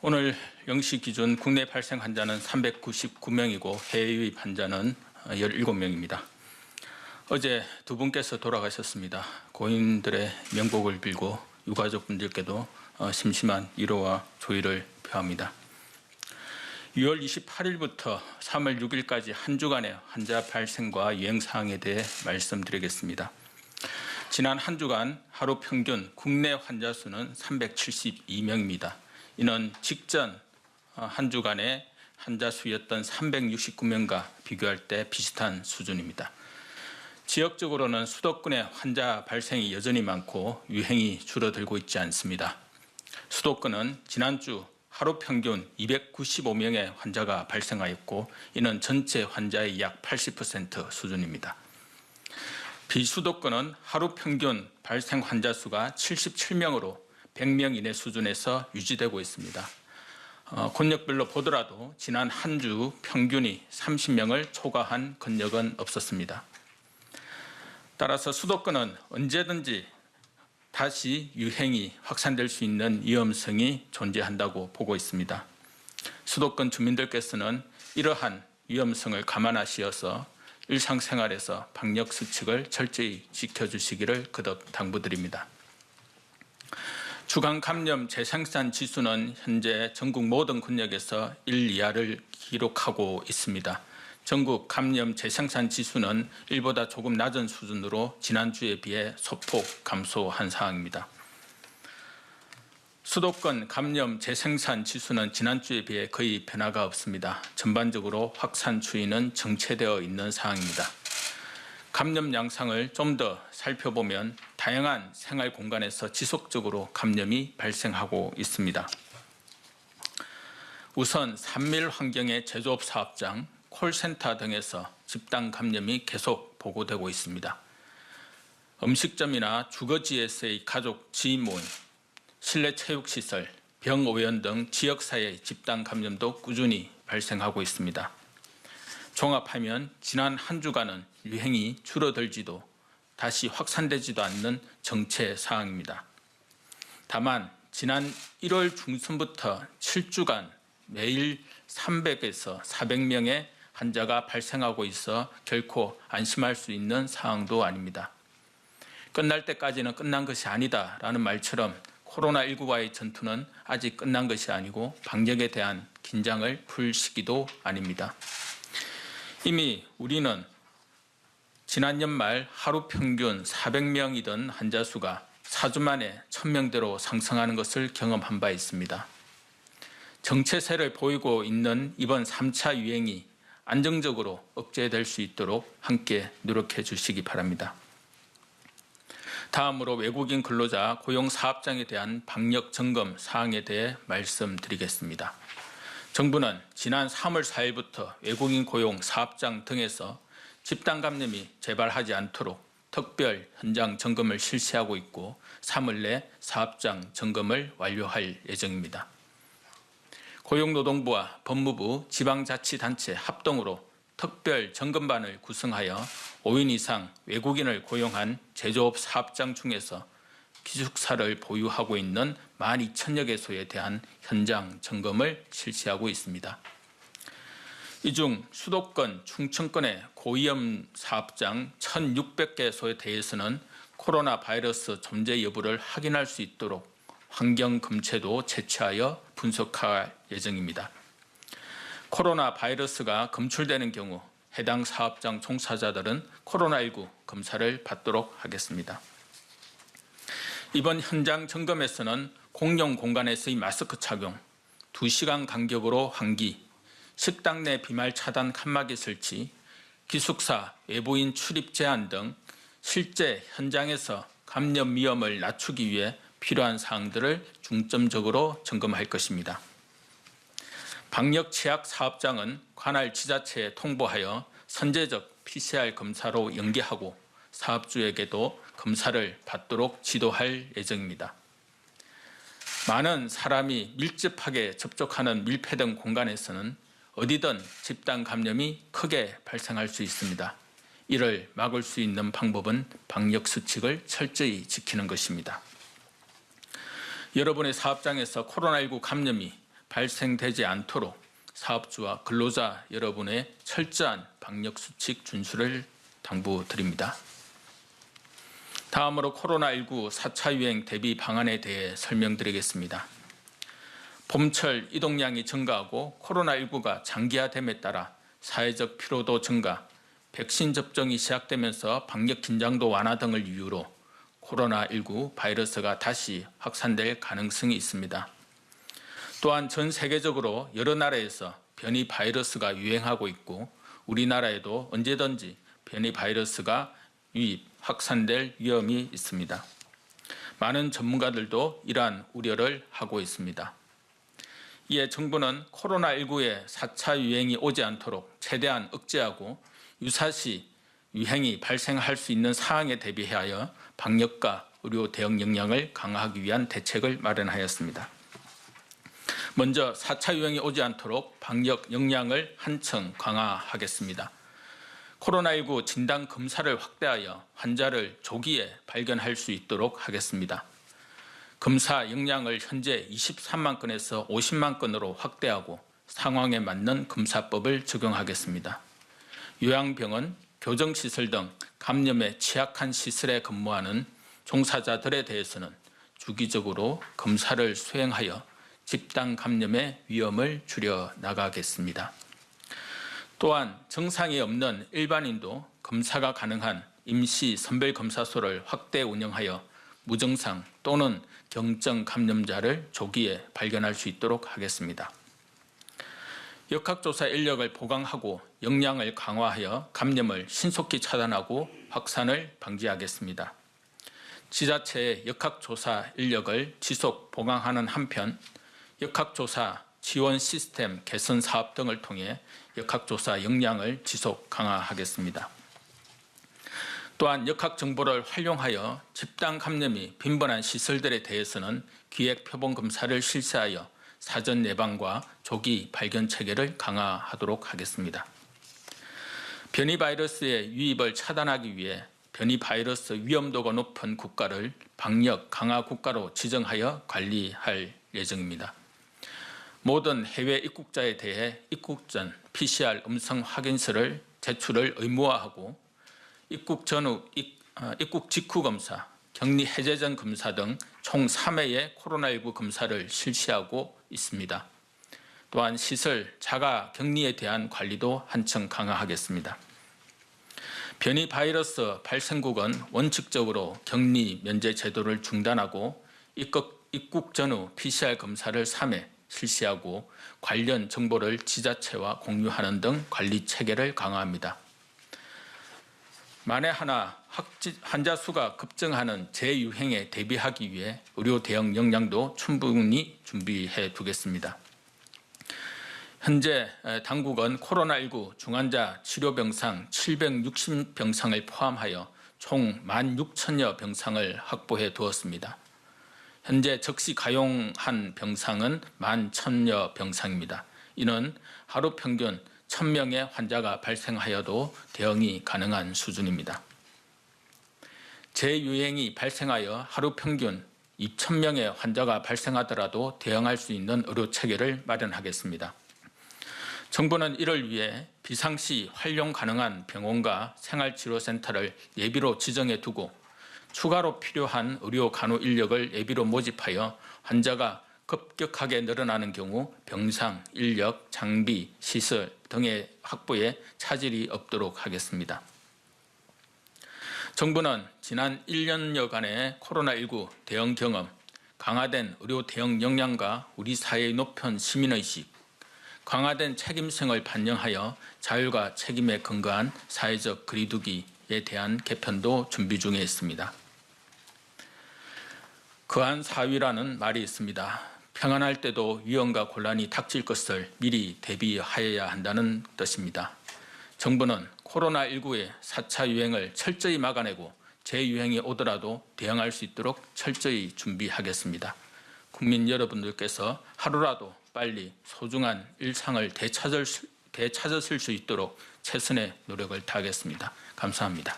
오늘 0시 기준 국내 발생 환자는 399명이고 해외 유입 환자는 17명입니다. 어제 두 분께서 돌아가셨습니다. 고인들의 명복을 빌고 유가족분들께도 심심한 위로와 조의를 표합니다. 6월 28일부터 3월 6일까지 한 주간의 환자 발생과 유행 사항에 대해 말씀드리겠습니다. 지난 한 주간 하루 평균 국내 환자 수는 372명입니다. 이는 직전 한 주간의 환자 수였던 369명과 비교할 때 비슷한 수준입니다. 지역적으로는 수도권의 환자 발생이 여전히 많고 유행이 줄어들고 있지 않습니다. 수도권은 지난주 하루 평균 295명의 환자가 발생하였고 이는 전체 환자의 약 80% 수준입니다. 비수도권은 하루 평균 발생 환자 수가 77명으로 100명 이내 수준에서 유지되고 있습니다. 권역별로 보더라도 지난 한 주 평균이 30명을 초과한 권역은 없었습니다. 따라서 수도권은 언제든지 다시 유행이 확산될 수 있는 위험성이 존재한다고 보고 있습니다. 수도권 주민들께서는 이러한 위험성을 감안하시어서 일상생활에서 방역 수칙을 철저히 지켜주시기를 거듭 당부드립니다. 주간 감염 재생산 지수는 현재 전국 모든 권역에서 1 이하를 기록하고 있습니다. 전국 감염 재생산 지수는 1보다 조금 낮은 수준으로 지난주에 비해 소폭 감소한 상황입니다. 수도권 감염 재생산 지수는 지난주에 비해 거의 변화가 없습니다. 전반적으로 확산 추이는 정체되어 있는 상황입니다. 감염 양상을 좀 더 살펴보면 다양한 생활 공간에서 지속적으로 감염이 발생하고 있습니다. 우선 산밀 환경의 제조업 사업장, 콜센터 등에서 집단 감염이 계속 보고되고 있습니다. 음식점이나 주거지에서의 가족 지인 모임, 실내 체육시설, 병오연 등 지역사회의 집단 감염도 꾸준히 발생하고 있습니다. 종합하면 지난 한 주간은 유행이 줄어들지도 다시 확산되지도 않는 정체 사항입니다. 다만 지난 1월 중순부터 7주간 매일 300에서 400명의 환자가 발생하고 있어 결코 안심할 수 있는 상황도 아닙니다. 끝날 때까지는 끝난 것이 아니다라는 말처럼 코로나19와의 전투는 아직 끝난 것이 아니고 방역에 대한 긴장을 풀 시기도 아닙니다. 이미 우리는 지난 연말 하루 평균 400명이던 환자 수가 4주 만에 1000명대로 상승하는 것을 경험한 바 있습니다. 정체세를 보이고 있는 이번 3차 유행이 안정적으로 억제될 수 있도록 함께 노력해 주시기 바랍니다. 다음으로 외국인 근로자 고용 사업장에 대한 방역 점검 사항에 대해 말씀드리겠습니다. 정부는 지난 3월 4일부터 외국인 고용 사업장 등에서 집단 감염이 재발하지 않도록 특별 현장 점검을 실시하고 있고 3월 내 사업장 점검을 완료할 예정입니다. 고용노동부와 법무부, 지방자치단체 합동으로 특별 점검반을 구성하여 5인 이상 외국인을 고용한 제조업 사업장 중에서 기숙사를 보유하고 있는 12,000여 개소에 대한 현장 점검을 실시하고 있습니다. 이 중 수도권, 충청권의 고위험 사업장 1,600개소에 대해서는 코로나 바이러스 존재 여부를 확인할 수 있도록 환경 검체도 채취하여 분석할 예정입니다. 코로나 바이러스가 검출되는 경우 해당 사업장 종사자들은 코로나19 검사를 받도록 하겠습니다. 이번 현장 점검에서는 공용 공간에서의 마스크 착용, 2시간 간격으로 환기, 식당 내 비말 차단 칸막이 설치, 기숙사 외부인 출입 제한 등 실제 현장에서 감염 위험을 낮추기 위해 필요한 사항들을 중점적으로 점검할 것입니다. 방역 취약 사업장은 관할 지자체에 통보하여 선제적 PCR 검사로 연계하고 사업주에게도 검사를 받도록 지도할 예정입니다. 많은 사람이 밀접하게 접촉하는 밀폐된 공간에서는 어디든 집단 감염이 크게 발생할 수 있습니다. 이를 막을 수 있는 방법은 방역 수칙을 철저히 지키는 것입니다. 여러분의 사업장에서 코로나19 감염이 발생되지 않도록 사업주와 근로자 여러분의 철저한 방역수칙 준수를 당부드립니다. 다음으로 코로나19 4차 유행 대비 방안에 대해 설명드리겠습니다. 봄철 이동량이 증가하고 코로나19가 장기화됨에 따라 사회적 피로도 증가, 백신 접종이 시작되면서 방역 긴장도 완화 등을 이유로 코로나19 바이러스가 다시 확산될 가능성이 있습니다. 또한 전 세계적으로 여러 나라에서 변이 바이러스가 유행하고 있고 우리나라에도 언제든지 변이 바이러스가 유입, 확산될 위험이 있습니다. 많은 전문가들도 이러한 우려를 하고 있습니다. 이에 정부는 코로나19의 4차 유행이 오지 않도록 최대한 억제하고 유사시 유행이 발생할 수 있는 사항에 대비하여 방역과 의료 대응 역량을 강화하기 위한 대책을 마련하였습니다. 먼저 4차 유행이 오지 않도록 방역 역량을 한층 강화하겠습니다. 코로나19 진단 검사를 확대하여 환자를 조기에 발견할 수 있도록 하겠습니다. 검사 역량을 현재 23만 건에서 50만 건으로 확대하고 상황에 맞는 검사법을 적용하겠습니다. 요양병원, 교정시설 등 감염에 취약한 시설에 근무하는 종사자들에 대해서는 주기적으로 검사를 수행하여 집단 감염의 위험을 줄여 나가겠습니다. 또한 증상이 없는 일반인도 검사가 가능한 임시 선별검사소를 확대 운영하여 무증상 또는 경증 감염자를 조기에 발견할 수 있도록 하겠습니다. 역학조사 인력을 보강하고 역량을 강화하여 감염을 신속히 차단하고 확산을 방지하겠습니다. 지자체의 역학조사 인력을 지속 보강하는 한편 역학조사 지원 시스템 개선 사업 등을 통해 역학조사 역량을 지속 강화하겠습니다. 또한 역학정보를 활용하여 집단 감염이 빈번한 시설들에 대해서는 기획표본 검사를 실시하여 사전 예방과 조기 발견 체계를 강화하도록 하겠습니다. 변이 바이러스의 유입을 차단하기 위해 변이 바이러스 위험도가 높은 국가를 방역 강화 국가로 지정하여 관리할 예정입니다. 모든 해외 입국자에 대해 입국 전 PCR 음성 확인서를 제출을 의무화하고 입국 전후, 입국 직후 검사, 격리 해제 전 검사 등 총 3회의 코로나19 검사를 실시하고 있습니다. 또한 시설 자가 격리에 대한 관리도 한층 강화하겠습니다. 변이 바이러스 발생국은 원칙적으로 격리 면제 제도를 중단하고 입국 전후 PCR 검사를 3회 실시하고 관련 정보를 지자체와 공유하는 등 관리 체계를 강화합니다. 만에 하나 환자 수가 급증하는 재유행에 대비하기 위해 의료 대응 역량도 충분히 준비해 두겠습니다. 현재 당국은 코로나19 중환자 치료병상 760병상을 포함하여 총 16,000여 병상을 확보해 두었습니다. 현재 적시 가용한 병상은 11,000여 병상입니다. 이는 하루 평균 1,000명의 환자가 발생하여도 대응이 가능한 수준입니다. 재유행이 발생하여 하루 평균 2,000명의 환자가 발생하더라도 대응할 수 있는 의료체계를 마련하겠습니다. 정부는 이를 위해 비상시 활용 가능한 병원과 생활치료센터를 예비로 지정해 두고 추가로 필요한 의료 간호 인력을 예비로 모집하여 환자가 급격하게 늘어나는 경우 병상, 인력, 장비, 시설 등의 확보에 차질이 없도록 하겠습니다. 정부는 지난 1년여간의 코로나19 대응 경험, 강화된 의료 대응 역량과 우리 사회의 높은 시민의식, 강화된 책임성을 반영하여 자율과 책임에 근거한 사회적 거리두기에 대한 개편도 준비 중에 있습니다. 거한 사위라는 말이 있습니다. 평안할 때도 위험과 곤란이 닥칠 것을 미리 대비하여야 한다는 뜻입니다. 정부는 코로나19의 4차 유행을 철저히 막아내고 재유행이 오더라도 대응할 수 있도록 철저히 준비하겠습니다. 국민 여러분들께서 하루라도 빨리 소중한 일상을 되찾으실 수 있도록 최선의 노력을 다하겠습니다. 감사합니다.